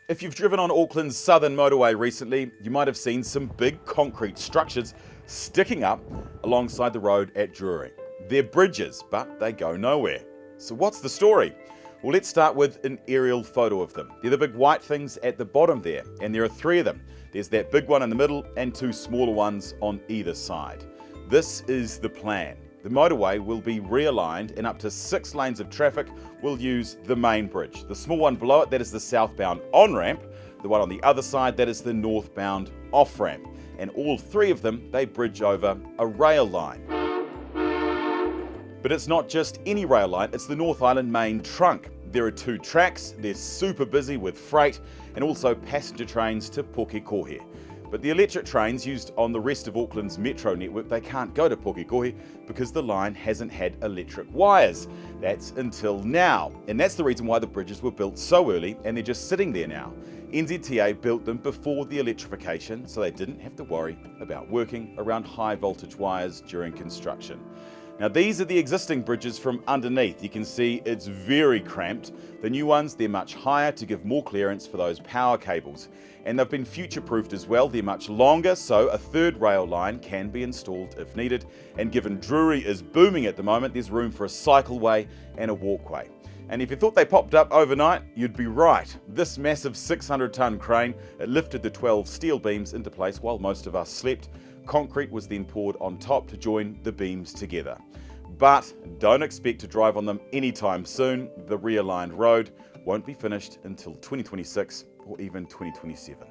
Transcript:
If you've driven on Auckland's Southern Motorway recently, you might have seen some big concrete structures sticking up alongside the road at Drury. They're bridges, but they go nowhere. So what's the story? Well, let's start with an aerial photo of them. They're the big white things at the bottom there, and there are three of them. There's that big one in the middle and two smaller ones on either side. This is the plan. The motorway will be realigned and up to 6 lanes of traffic will use the main bridge. The small one below it, that is the southbound on-ramp. The one on the other side, that is the northbound off-ramp. And all three of them, they bridge over a rail line. But it's not just any rail line, it's the North Island main trunk. There are 2 tracks, they're super busy with freight and also passenger trains to Pukekohe. But the electric trains used on the rest of Auckland's metro network, they can't go to Pukekohe because the line hasn't had electric wires. That's until now. And that's the reason why the bridges were built so early and they're just sitting there now. NZTA built them before the electrification, so they didn't have to worry about working around high voltage wires during construction. Now these are the existing bridges from underneath. You can see it's very cramped. The new ones, they're much higher to give more clearance for those power cables. And they've been future-proofed as well. They're much longer, so a third rail line can be installed if needed. And given Drury is booming at the moment, there's room for a cycleway and a walkway. And if you thought they popped up overnight, you'd be right. This massive 600-ton crane, it lifted the 12 steel beams into place while most of us slept. Concrete was then poured on top to join the beams together. But don't expect to drive on them anytime soon. The realigned road won't be finished until 2026 or even 2027.